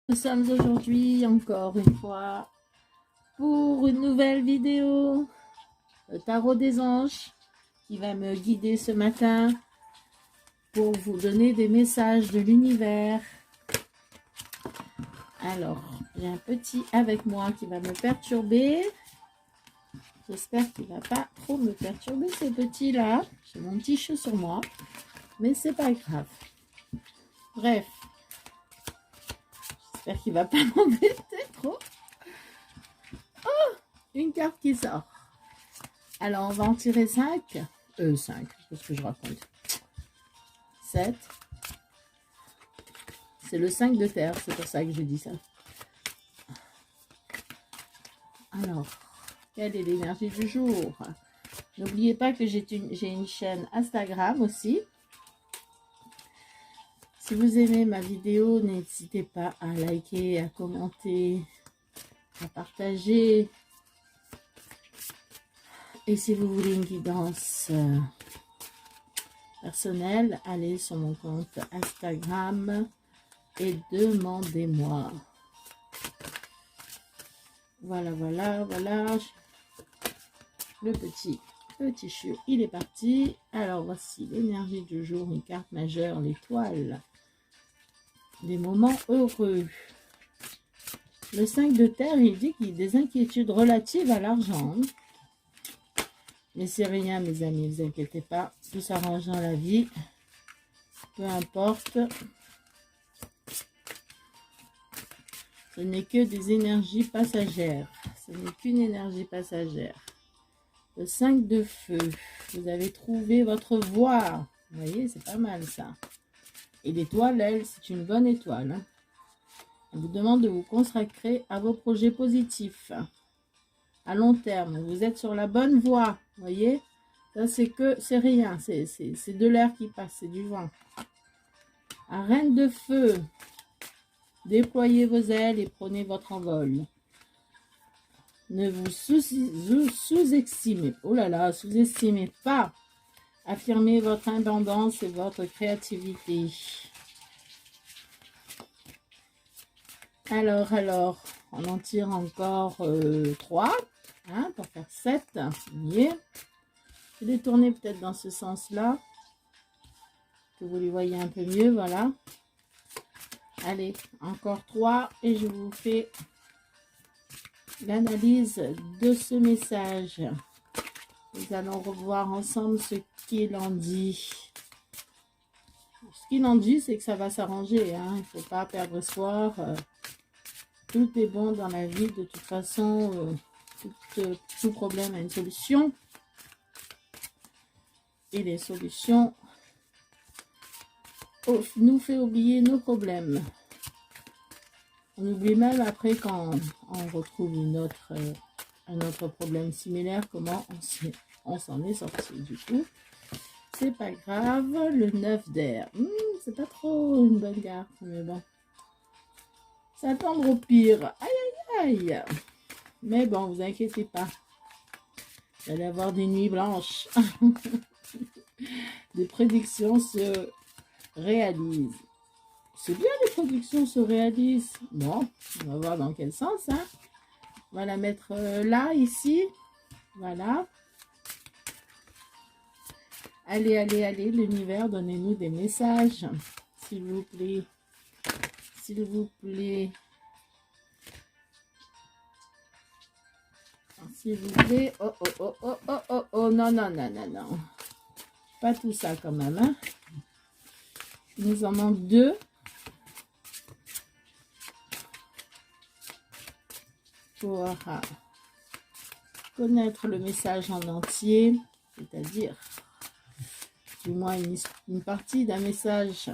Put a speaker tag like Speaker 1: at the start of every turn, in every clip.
Speaker 1: Nous sommes aujourd'hui encore une fois pour une nouvelle vidéo, le tarot des anges qui va me guider ce matin pour vous donner des messages de l'univers. Alors, j'ai un petit avec moi qui va me perturber. J'espère qu'il ne va pas trop me perturber ce petit là. J'ai mon petit chou sur moi, mais c'est pas grave. Bref. J'espère qu'il ne va pas m'embêter trop. Oh, une carte qui sort. Alors, on va en tirer 5. 5, c'est ce que je raconte. 7. C'est le 5 de terre, c'est pour ça que je dis ça. Alors, quelle est l'énergie du jour? N'oubliez pas que j'ai une chaîne Instagram aussi. Si vous aimez ma vidéo, n'hésitez pas à liker, à commenter, à partager. Et si vous voulez une guidance personnelle, allez sur mon compte Instagram et demandez-moi. Voilà. Le petit chiot, il est parti. Alors, voici l'énergie du jour, une carte majeure, l'étoile. Des moments heureux. Le 5 de terre, il dit qu'il y a des inquiétudes relatives à l'argent. Mais c'est rien, mes amis, ne vous inquiétez pas. Tout s'arrange dans la vie. Peu importe. Ce n'est que des énergies passagères. Ce n'est qu'une énergie passagère. Le 5 de feu. Vous avez trouvé votre voie. Vous voyez, c'est pas mal ça. Et l'étoile, elle, c'est une bonne étoile. Hein. Elle vous demande de vous consacrer à vos projets positifs. À long terme, vous êtes sur la bonne voie. Vous voyez, ça c'est rien. C'est de l'air qui passe, c'est du vent. À reine de feu. Déployez vos ailes et prenez votre envol. Ne vous sous-estimez. Oh là là, sous-estimez pas. Affirmez votre indépendance et votre créativité. Alors, on en tire encore 3, hein, pour faire 7. Voyez. Je vais tourner peut-être dans ce sens-là, que vous les voyez un peu mieux, voilà. Allez, encore 3 et je vous fais l'analyse de ce message. Nous allons revoir ensemble ce qu'il en dit. Ce qu'il en dit, c'est que ça va s'arranger. Hein. Il ne faut pas perdre espoir. Tout est bon dans la vie. De toute façon, tout problème a une solution. Et les solutions nous fait oublier nos problèmes. On oublie même après quand on retrouve un autre problème similaire, comment on s'en est sorti. Du coup, c'est pas grave. Le 9 d'air, c'est pas trop une bonne carte, mais bon. S'attendre au pire. Aïe. Mais bon, vous inquiétez pas. Vous allez avoir des nuits blanches. Des prédictions se réalisent. C'est bien, les prédictions se réalisent. Bon, on va voir dans quel sens. Hein. On va la mettre là, ici. Voilà. Allez, l'univers, donnez-nous des messages. S'il vous plaît. S'il vous plaît. S'il vous plaît. Oh, non. Pas tout ça quand même. Hein. Il nous en manque 2. Pour connaître le message en entier, c'est-à-dire du moins une partie d'un message.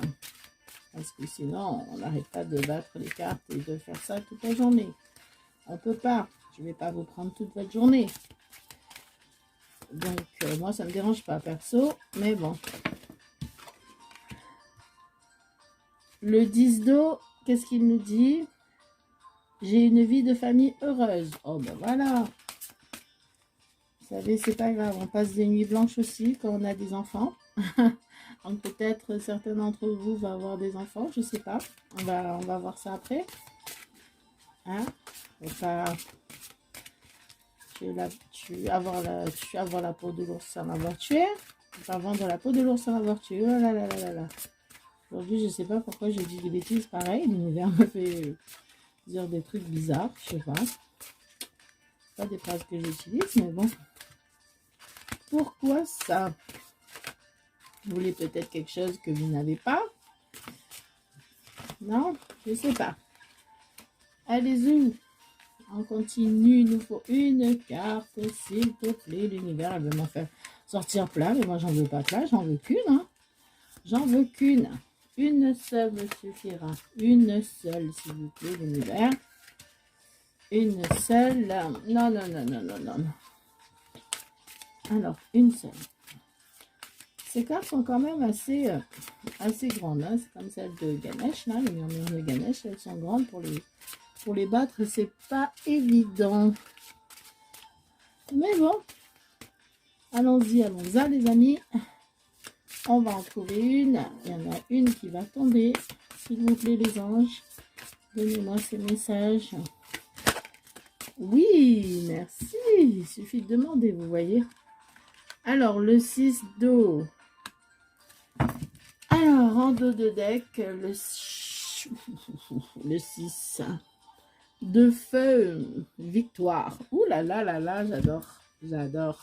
Speaker 1: Parce que sinon, on n'arrête pas de battre les cartes et de faire ça toute la journée. On ne peut pas. Je ne vais pas vous prendre toute votre journée. Donc, moi, ça ne me dérange pas, perso. Mais bon. Le 10 d'eau, qu'est-ce qu'il nous dit? J'ai une vie de famille heureuse. Oh, ben voilà. Vous savez, c'est pas grave. On passe des nuits blanches aussi quand on a des enfants. Donc, peut-être certains d'entre vous vont avoir des enfants. Je sais pas. On va voir ça après. Hein? Faut pas... Tu veux avoir la peau de l'ours sans l'avoir tué. Faut pas vendre la peau de l'ours sans l'avoir tué. Oh là là là là là. Aujourd'hui, je sais pas pourquoi j'ai dit des bêtises pareilles. L'univers me fait dire des trucs bizarres. Je sais pas. Pas des phrases que j'utilise, mais bon. Pourquoi ça? Vous voulez peut-être quelque chose que vous n'avez pas? Non? Je sais pas. Allez-y. On continue. Il nous faut une carte, s'il te plaît. L'univers, elle veut m'en faire sortir plein, mais moi, j'en veux pas plein. J'en veux qu'une. Hein. J'en veux qu'une. Une seule me suffira. Une seule, s'il vous plaît, l'univers. Une seule. Non, non, non, non, non, non, non. Alors, une seule. Ces cartes sont quand même assez grandes. Hein. C'est comme celle de Ganesh, là, les murmures de Ganesh. Elles sont grandes pour les battre. C'est pas évident. Mais bon. Allons-y, allons-y, les amis. On va en trouver une. Il y en a une qui va tomber. S'il vous plaît, les anges. Donnez-moi ces messages. Oui, merci. Il suffit de demander, vous voyez. Alors, le 6 d'eau. Alors, en dos de deck, le 6 de feu, victoire. Ouh là là là là, j'adore, j'adore.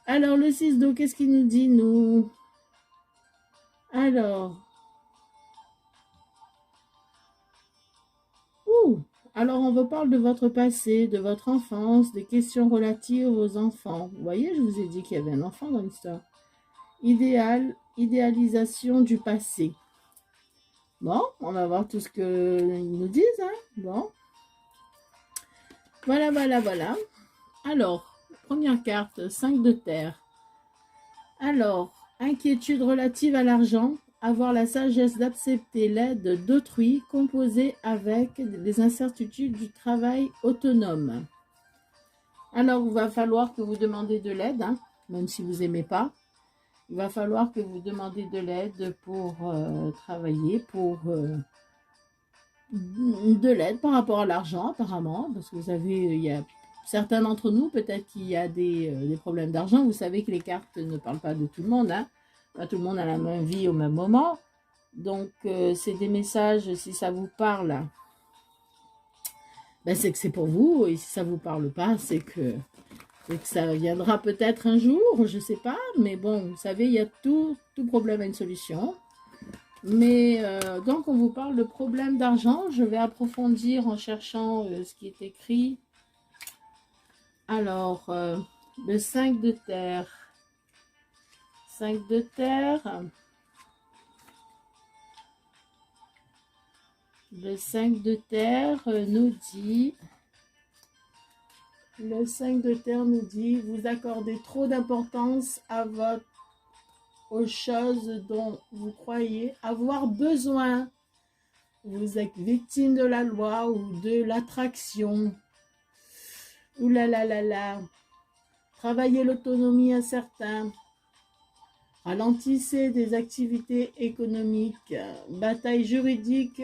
Speaker 1: Alors, le 6 d'eau, qu'est-ce qu'il nous dit, nous? Alors, alors on vous parle de votre passé, de votre enfance, des questions relatives aux enfants. Vous voyez, je vous ai dit qu'il y avait un enfant dans l'histoire. Idéalisation du passé. Bon, on va voir tout ce qu'ils nous disent. Hein. Bon. Voilà, voilà, voilà. Alors, première carte, 5 de terre. Alors, inquiétude relative à l'argent. Avoir la sagesse d'accepter l'aide d'autrui, composée avec les incertitudes du travail autonome. Alors, il va falloir que vous demandez de l'aide, hein, même si vous n'aimez pas. Il va falloir que vous demandez de l'aide pour travailler, pour de l'aide par rapport à l'argent, apparemment, parce que vous savez, il y a certains d'entre nous, peut-être qu'il y a des problèmes d'argent. Vous savez que les cartes ne parlent pas de tout le monde, hein. Pas tout le monde a la même vie au même moment. Donc, c'est des messages, si ça vous parle, ben c'est que c'est pour vous. Et si ça ne vous parle pas, c'est que ça viendra peut-être un jour, je ne sais pas. Mais bon, vous savez, il y a tout problème a une solution. Mais donc, on vous parle de problème d'argent. Je vais approfondir en cherchant ce qui est écrit. Alors, le 5 de terre. 5 de terre. Le 5 de terre nous dit... Le 5 de terre nous dit, vous accordez trop d'importance aux choses dont vous croyez avoir besoin. Vous êtes victime de la loi ou de l'attraction. Ouh là là là là. Travaillez l'autonomie incertaine. Ralentissez des activités économiques. Bataille juridique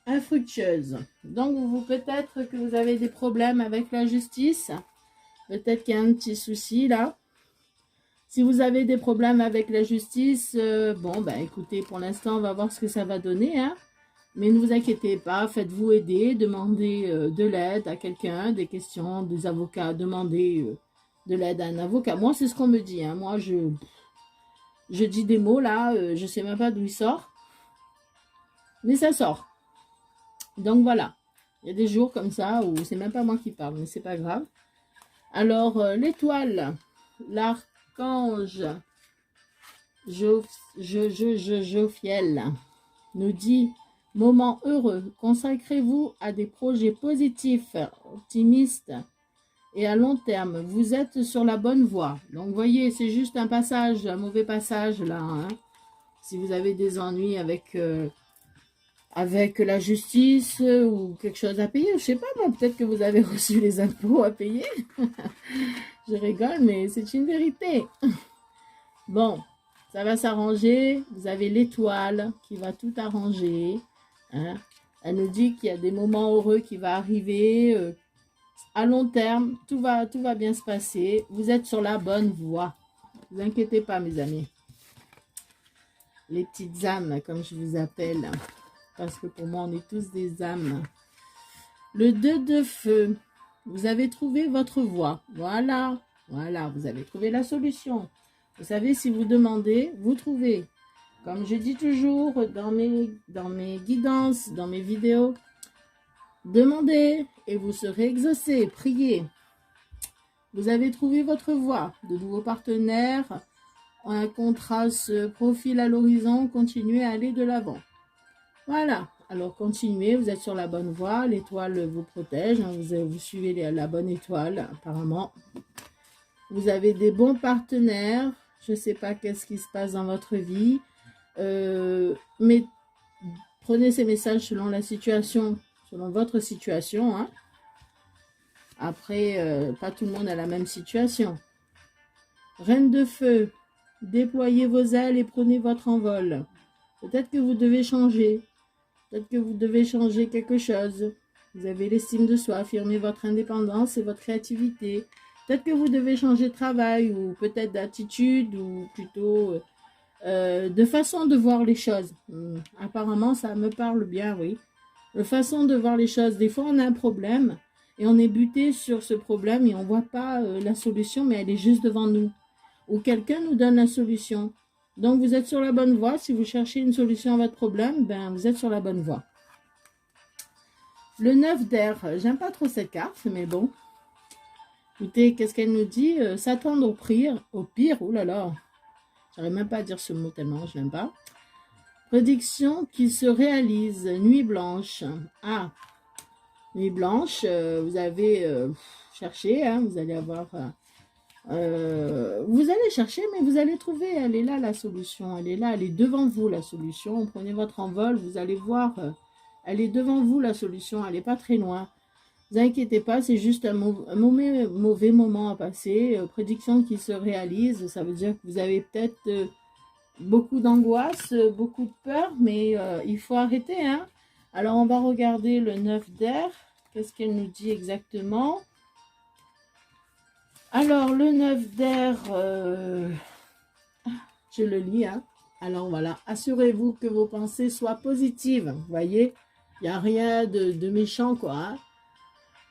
Speaker 1: infructueuse. Donc, peut-être que vous avez des problèmes avec la justice. Peut-être qu'il y a un petit souci là. Si vous avez des problèmes avec la justice, bon, ben écoutez, pour l'instant, on va voir ce que ça va donner. Hein. Mais ne vous inquiétez pas, faites-vous aider, demandez de l'aide à quelqu'un, des questions, des avocats, demandez de l'aide à un avocat. Moi, c'est ce qu'on me dit. Hein. Moi, je dis des mots là, je ne sais même pas d'où il sort. Mais ça sort. Donc voilà, il y a des jours comme ça où c'est même pas moi qui parle, mais c'est pas grave. Alors, l'étoile, l'archange Jophiel nous dit, moment heureux, consacrez-vous à des projets positifs, optimistes et à long terme. Vous êtes sur la bonne voie. Donc, vous voyez, c'est juste un passage, un mauvais passage là. Hein. Si vous avez des ennuis avec la justice ou quelque chose à payer, je sais pas, moi, peut-être que vous avez reçu les impôts à payer. Je rigole, mais c'est une vérité. Bon, ça va s'arranger. Vous avez l'étoile qui va tout arranger. Hein. Elle nous dit qu'il y a des moments heureux qui vont arriver. À long terme, tout va bien se passer. Vous êtes sur la bonne voie. Ne vous inquiétez pas, mes amis. Les petites âmes, comme je vous appelle. Parce que pour moi, on est tous des âmes. Le 2 de feu. Vous avez trouvé votre voie. Voilà. Voilà, vous avez trouvé la solution. Vous savez, si vous demandez, vous trouvez. Comme je dis toujours dans mes guidances, dans mes vidéos, demandez et vous serez exaucé. Priez. Vous avez trouvé votre voie. De nouveaux partenaires, un contrat se profile à l'horizon. Continuez à aller de l'avant. Voilà. Alors continuez, vous êtes sur la bonne voie. L'étoile vous protège. Vous suivez la bonne étoile, apparemment. Vous avez des bons partenaires. Je ne sais pas qu'est-ce qui se passe dans votre vie. Mais prenez ces messages selon la situation, selon votre situation. Hein. Après, pas tout le monde a la même situation. Reine de feu, déployez vos ailes et prenez votre envol. Peut-être que vous devez changer. Peut-être que vous devez changer quelque chose. Vous avez l'estime de soi, affirmez votre indépendance et votre créativité. Peut-être que vous devez changer de travail ou peut-être d'attitude ou plutôt de façon de voir les choses. Apparemment, ça me parle bien, oui. De façon de voir les choses. Des fois, on a un problème et on est buté sur ce problème et on ne voit pas la solution, mais elle est juste devant nous. Ou quelqu'un nous donne la solution. Donc, vous êtes sur la bonne voie. Si vous cherchez une solution à votre problème, ben, vous êtes sur la bonne voie. Le 9 d'air. J'aime pas trop cette carte, mais bon. Écoutez, qu'est-ce qu'elle nous dit? S'attendre au pire. Oh là là. J'arrive même pas à dire ce mot tellement je l'aime pas. Prédiction qui se réalise. Nuit blanche. Ah. Nuit blanche. Vous avez cherché. Hein, vous allez avoir... vous allez chercher, mais vous allez trouver. Elle est là, la solution. Elle est là. Elle est devant vous, la solution. Prenez votre envol. Vous allez voir. Elle est devant vous, la solution. Elle n'est pas très loin. Ne vous inquiétez pas, c'est juste un mauvais moment à passer. Prédiction qui se réalise, ça veut dire que vous avez peut-être beaucoup d'angoisse, beaucoup de peur, mais il faut arrêter. Hein. Alors, on va regarder le 9 d'air. Qu'est-ce qu'elle nous dit exactement? Alors, le 9 d'air, je le lis. Hein. Alors, voilà. Assurez-vous que vos pensées soient positives. Vous voyez, il n'y a rien de méchant, quoi. Hein.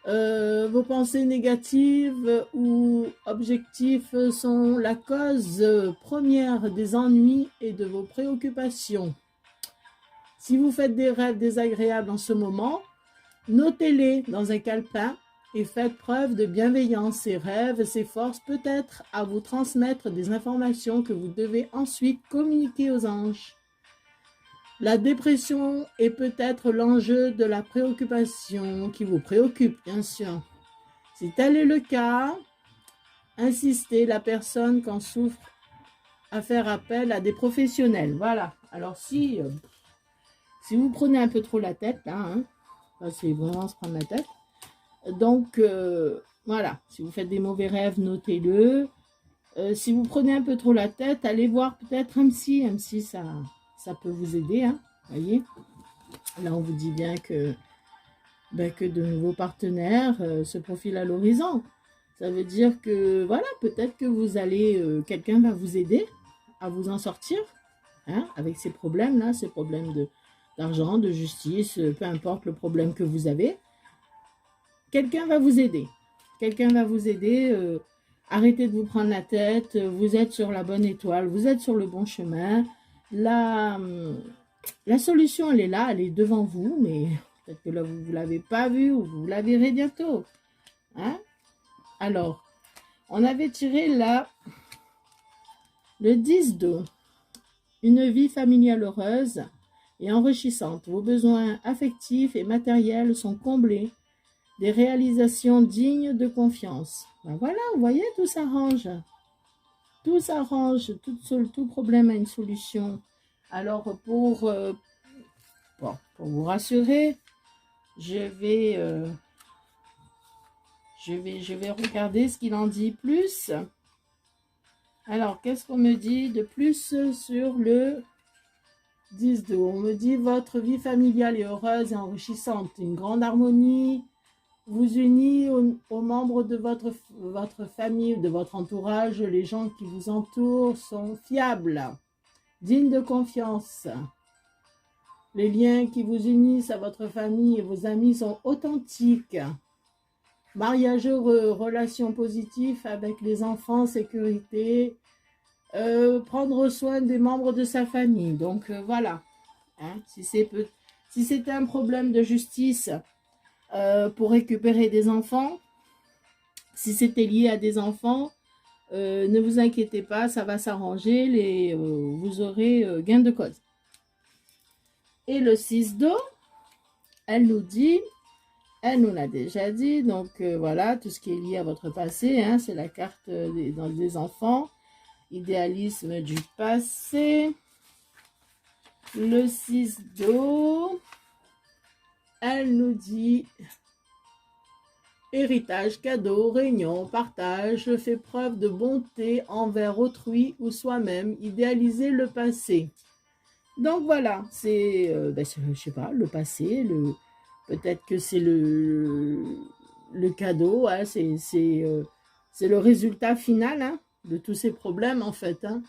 Speaker 1: Vos pensées négatives ou objectifs sont la cause première des ennuis et de vos préoccupations. Si vous faites des rêves désagréables en ce moment, notez-les dans un calepin et faites preuve de bienveillance. Ces rêves s'efforcent peut-être à vous transmettre des informations que vous devez ensuite communiquer aux anges. La dépression est peut-être l'enjeu de la préoccupation qui vous préoccupe, bien sûr. Si tel est le cas, insistez la personne qu'en souffre à faire appel à des professionnels. Voilà. Alors si vous prenez un peu trop la tête, là, hein, c'est vraiment se prendre la tête. Donc, voilà. Si vous faites des mauvais rêves, notez-le. Si vous prenez un peu trop la tête, allez voir peut-être un psy. Un psy, ça peut vous aider, hein, voyez. Là, on vous dit bien que de nouveaux partenaires se profilent à l'horizon. Ça veut dire que, voilà, peut-être que vous allez, quelqu'un va vous aider à vous en sortir, hein, avec ces problèmes-là, ces problèmes d'argent, de justice, peu importe le problème que vous avez. Quelqu'un va vous aider. Quelqu'un va vous aider. Arrêtez de vous prendre la tête. Vous êtes sur la bonne étoile. Vous êtes sur le bon chemin. La solution, elle est là. Elle est devant vous. Mais peut-être que là, vous ne l'avez pas vue ou vous la verrez bientôt. Hein? Alors, on avait tiré là le 10 d'eau. Une vie familiale heureuse et enrichissante. Vos besoins affectifs et matériels sont comblés. Des réalisations dignes de confiance. Ben voilà, vous voyez, tout s'arrange. Tout s'arrange, tout problème a une solution. Alors, pour vous rassurer, je vais regarder ce qu'il en dit plus. Alors, qu'est-ce qu'on me dit de plus sur le 10 d'eau. On me dit votre vie familiale est heureuse et enrichissante. Une grande harmonie vous unit aux membres de votre famille, de votre entourage. Les gens qui vous entourent sont fiables, dignes de confiance. Les liens qui vous unissent à votre famille et vos amis sont authentiques. Mariage heureux, relations positives avec les enfants, sécurité, prendre soin des membres de sa famille. Donc voilà, hein, si c'est un problème de justice pour récupérer des enfants, si c'était lié à des enfants, ne vous inquiétez pas, ça va s'arranger, vous aurez gain de cause. Et le 6 d'eau, elle nous dit, elle nous l'a déjà dit, donc voilà, tout ce qui est lié à votre passé, hein, c'est la carte des enfants, idéalisme du passé. Le 6 d'eau, elle nous dit héritage, cadeau, réunion, partage, fait preuve de bonté envers autrui ou soi-même, idéaliser le passé. Donc voilà, c'est, je sais pas, le passé, peut-être que c'est le cadeau, hein, c'est le résultat final, hein, de tous ces problèmes en fait. Hein.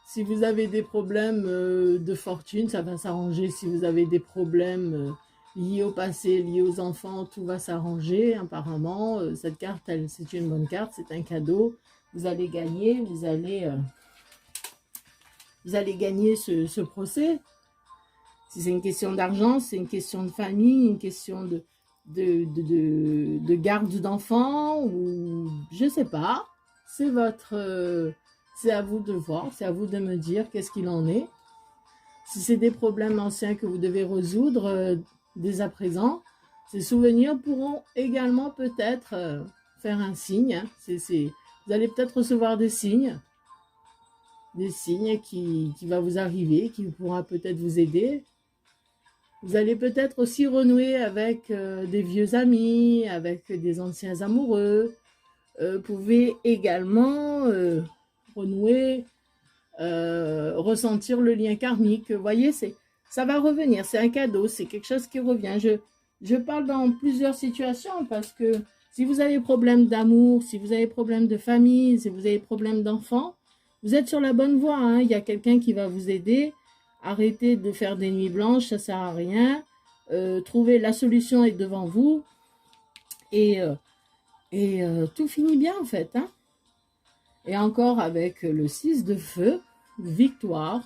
Speaker 1: Si vous avez des problèmes de fortune, ça va s'arranger. Si vous avez des problèmes liés au passé, liés aux enfants, tout va s'arranger. Apparemment, cette carte, c'est une bonne carte, c'est un cadeau. Vous allez gagner, vous allez gagner ce procès. Si c'est une question d'argent, c'est une question de famille, une question de garde d'enfants, ou je sais pas. C'est c'est à vous de voir, c'est à vous de me dire qu'est-ce qu'il en est. Si c'est des problèmes anciens que vous devez résoudre dès à présent, ces souvenirs pourront également peut-être faire un signe. Hein. Vous allez peut-être recevoir des signes qui va vous arriver, qui pourra peut-être vous aider. Vous allez peut-être aussi renouer avec des vieux amis, avec des anciens amoureux. Pouvez également renouer, ressentir le lien karmique. Vous voyez, ça va revenir, c'est un cadeau, c'est quelque chose qui revient. Je parle dans plusieurs situations parce que si vous avez problème d'amour, si vous avez problème de famille, si vous avez problème d'enfants, vous êtes sur la bonne voie. Hein. Il y a quelqu'un qui va vous aider. Arrêtez de faire des nuits blanches, ça ne sert à rien. Trouvez la solution est devant vous. Et tout finit bien en fait. Hein. Et encore avec le 6 de feu, victoire,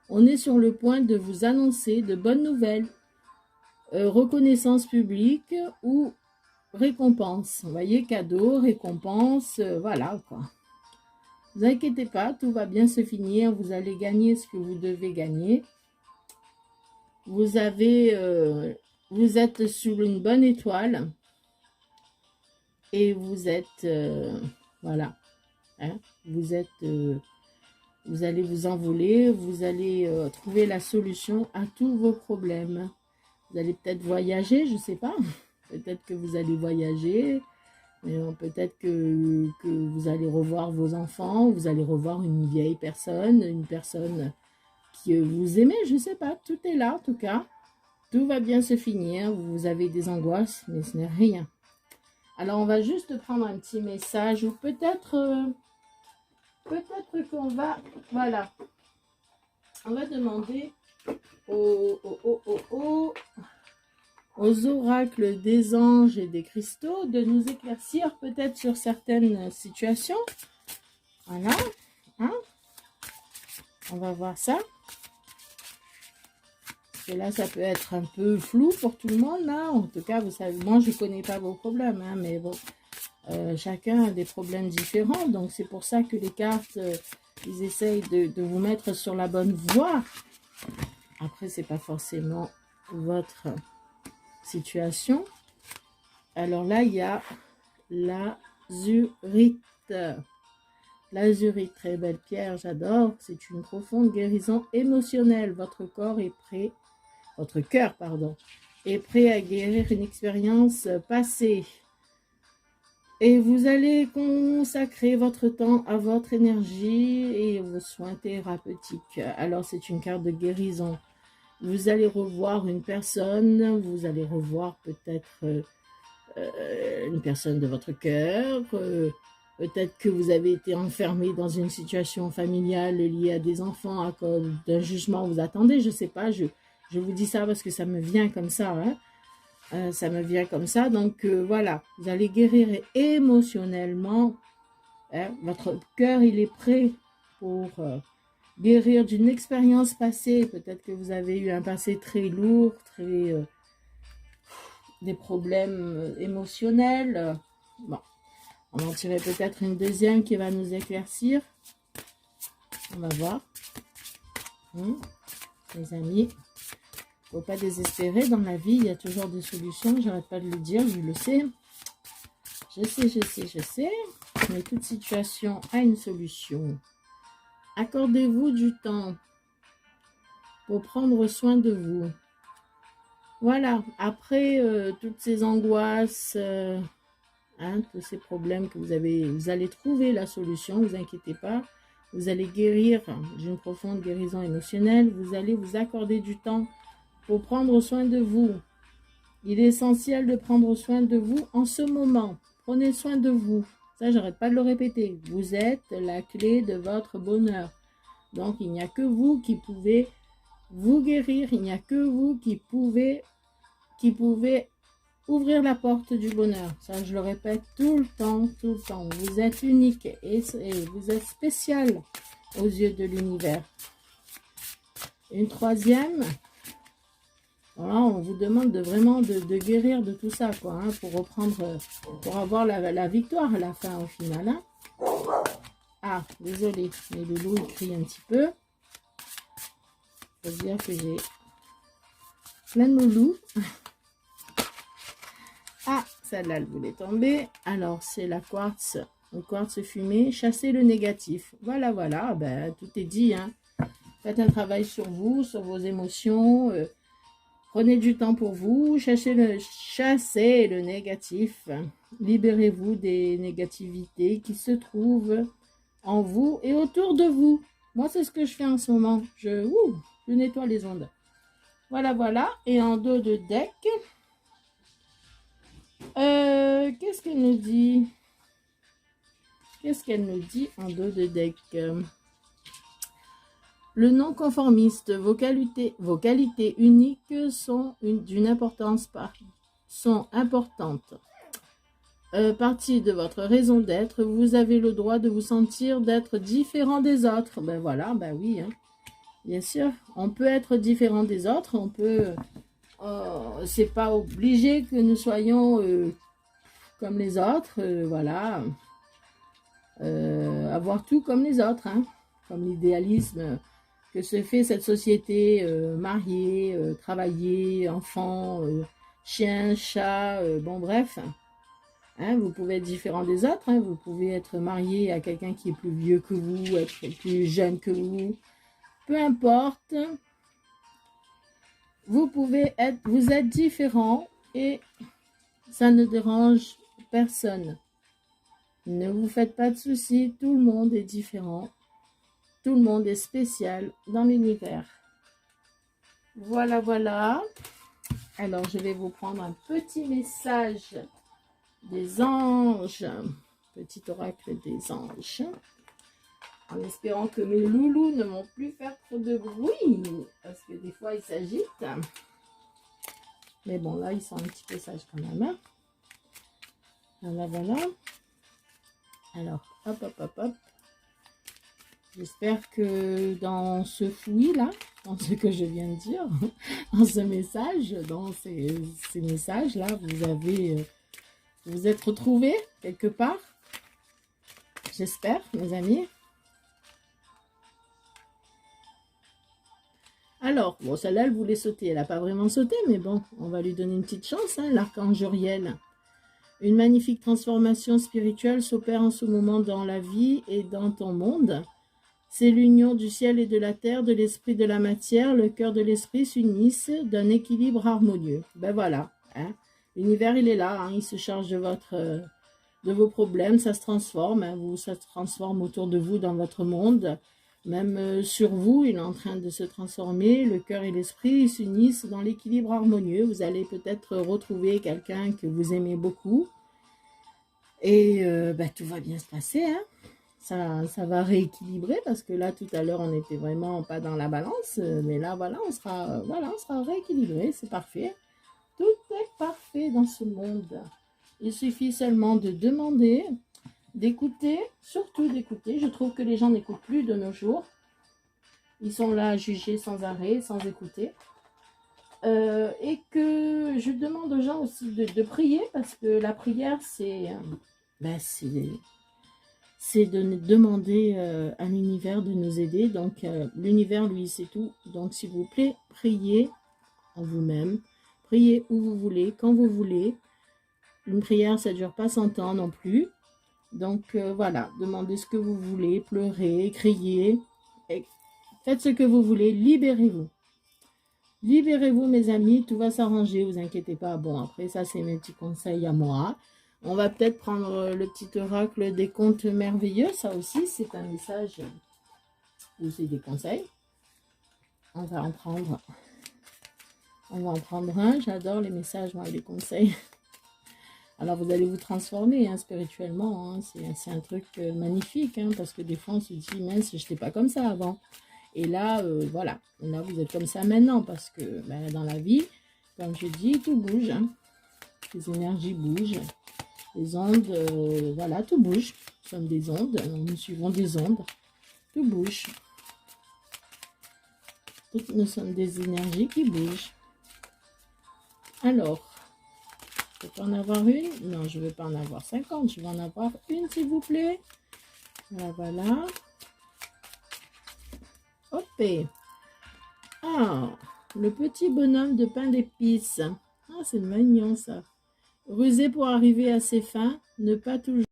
Speaker 1: on est sur le point de vous annoncer de bonnes nouvelles. Reconnaissance publique ou récompense. Vous voyez, cadeau, récompense, voilà quoi. Ne vous inquiétez pas, tout va bien se finir. Vous allez gagner ce que vous devez gagner. Vous êtes sur une bonne étoile. Et vous êtes, voilà. Hein, vous allez vous envoler. Vous allez trouver la solution à tous vos problèmes. Vous allez peut-être voyager, je ne sais pas. Peut-être que vous allez voyager. Peut-être que vous allez revoir vos enfants, vous allez revoir une vieille personne, une personne que vous aimez, je ne sais pas. Tout est là, en tout cas. Tout va bien se finir. Vous avez des angoisses, mais ce n'est rien. Alors, on va juste prendre un petit message ou peut-être qu'on va... Voilà. On va demander aux oracles des anges et des cristaux de nous éclaircir peut-être sur certaines situations. Voilà. Hein? On va voir ça. Parce que là, ça peut être un peu flou pour tout le monde. Hein? En tout cas, vous savez, moi, je ne connais pas vos problèmes. Hein, mais bon, chacun a des problèmes différents. Donc, c'est pour ça que les cartes, ils essayent de vous mettre sur la bonne voie. Après, ce n'est pas forcément votre... situation. Alors là, il y a l'azurite. L'azurite, très belle pierre, j'adore. C'est une profonde guérison émotionnelle. Votre cœur, pardon, est prêt à guérir une expérience passée. Et vous allez consacrer votre temps à votre énergie et vos soins thérapeutiques. Alors, c'est une carte de guérison. Vous allez revoir une personne, vous allez revoir peut-être une personne de votre cœur, peut-être que vous avez été enfermé dans une situation familiale liée à des enfants à cause d'un jugement vous attendez, je ne sais pas, je vous dis ça parce que ça me vient comme ça, hein. Ça me vient comme ça, donc voilà, vous allez guérir émotionnellement, hein. Votre cœur, il est prêt pour guérir d'une expérience passée, peut-être que vous avez eu un passé très lourd, des problèmes émotionnels. Bon, on va en tirer peut-être une deuxième qui va nous éclaircir. On va voir. Les amis, faut pas désespérer dans la vie, il y a toujours des solutions, j'arrête pas de le dire, je le sais. Je sais, mais toute situation a une solution. Accordez-vous du temps pour prendre soin de vous. Voilà, après toutes ces angoisses, tous ces problèmes que vous avez, vous allez trouver la solution, ne vous inquiétez pas. Vous allez guérir d'une profonde guérison émotionnelle. Vous allez vous accorder du temps pour prendre soin de vous. Il est essentiel de prendre soin de vous en ce moment. Prenez soin de vous. Ça, j'arrête pas de le répéter. Vous êtes la clé de votre bonheur. Donc, il n'y a que vous qui pouvez vous guérir. Il n'y a que vous qui pouvez ouvrir la porte du bonheur. Ça, je le répète tout le temps, tout le temps. Vous êtes unique et vous êtes spécial aux yeux de l'univers. Une troisième, voilà, on vous demande vraiment de guérir de tout ça, quoi, hein, pour reprendre, pour avoir la victoire à la fin, au final. Hein. Ah, désolé, mais le loup, il crie un petit peu. Faut dire que j'ai plein de loulous. Ah, celle-là, elle voulait tomber. Alors, c'est la quartz, le quartz fumé. Chassez le négatif. Voilà, voilà. Ben, tout est dit. Hein. Faites un travail sur vous, sur vos émotions. Prenez du temps pour vous. Chassez le négatif. Libérez-vous des négativités qui se trouvent en vous et autour de vous. Moi, c'est ce que je fais en ce moment. Je nettoie les ondes. Voilà, voilà. Et en dos de deck... qu'est-ce qu'elle nous dit? Qu'est-ce qu'elle nous dit en dos de deck? Le non-conformiste, vos qualités uniques sont sont importantes. Partie de votre raison d'être, vous avez le droit de vous sentir d'être différent des autres. Ben voilà, ben oui, hein. Bien sûr, on peut être différent des autres, on peut... c'est pas obligé que nous soyons comme les autres, voilà, avoir tout comme les autres, hein, comme l'idéalisme que se fait cette société, mariée, travailler, enfants, chien, chat, bon bref, hein, vous pouvez être différent des autres, hein, vous pouvez être marié à quelqu'un qui est plus vieux que vous, être plus jeune que vous, peu importe. Vous êtes différent et ça ne dérange personne. Ne vous faites pas de soucis, tout le monde est différent. Tout le monde est spécial dans l'univers. Voilà, voilà. Alors, je vais vous prendre un petit message des anges. Petit oracle des anges. En espérant que mes loulous ne vont plus faire trop de bruit, parce que des fois ils s'agitent. Mais bon, là ils sont un petit peu sages quand même. Hein. Voilà, voilà. Alors, hop, hop, hop, hop. J'espère que dans ce fouillis là, dans ce que je viens de dire, dans ce message, dans ces messages là, vous êtes retrouvés quelque part. J'espère, mes amis. Alors, bon, celle-là, elle voulait sauter. Elle n'a pas vraiment sauté, mais bon, on va lui donner une petite chance, hein, l'archange Uriel. Une magnifique transformation spirituelle s'opère en ce moment dans la vie et dans ton monde. C'est l'union du ciel et de la terre, de l'esprit et de la matière. Le cœur de l'esprit s'unissent d'un équilibre harmonieux. Ben voilà, hein. L'univers, il est là, hein, il se charge de de vos problèmes, ça se transforme, hein, ça se transforme autour de vous dans votre monde, même sur vous, il est en train de se transformer, le cœur et l'esprit s'unissent dans l'équilibre harmonieux, vous allez peut-être retrouver quelqu'un que vous aimez beaucoup, et tout va bien se passer, hein. Ça va rééquilibrer, parce que là, tout à l'heure, on n'était vraiment pas dans la balance, mais là, voilà, on sera rééquilibré, c'est parfait. Tout est parfait dans ce monde. Il suffit seulement de demander, d'écouter, surtout d'écouter. Je trouve que les gens n'écoutent plus de nos jours. Ils sont là à juger sans arrêt, sans écouter. Et que je demande aux gens aussi de prier, parce que la prière, c'est de demander à l'univers de nous aider. Donc, l'univers, lui, c'est tout. Donc, s'il vous plaît, priez en vous-même. Priez où vous voulez, quand vous voulez. Une prière, ça ne dure pas 100 ans non plus. Donc, voilà, demandez ce que vous voulez, pleurez, criez. Faites ce que vous voulez, libérez-vous. Libérez-vous, mes amis, tout va s'arranger, vous inquiétez pas. Bon, après, ça, c'est mes petits conseils à moi. On va peut-être prendre le petit oracle des contes merveilleux. Ça aussi, c'est un message ou c'est des conseils. On va en prendre un. J'adore les messages, moi, et les conseils. Alors, vous allez vous transformer hein, spirituellement. Hein. C'est un truc magnifique, hein, parce que des fois, on se dit, mince, je n'étais pas comme ça avant. Et là, voilà. Là, vous êtes comme ça maintenant, parce que dans la vie, comme je dis, tout bouge. Hein. Les énergies bougent. Les ondes, voilà, tout bouge. Nous sommes des ondes, nous suivons des ondes. Tout bouge. Nous sommes des énergies qui bougent. Alors, je peux en avoir une? Non, je ne veux pas en avoir 50. Je vais en avoir une, s'il vous plaît. Voilà. Hop. Ah, le petit bonhomme de pain d'épices. Ah, c'est mignon, ça. Ruser pour arriver à ses fins, ne pas toujours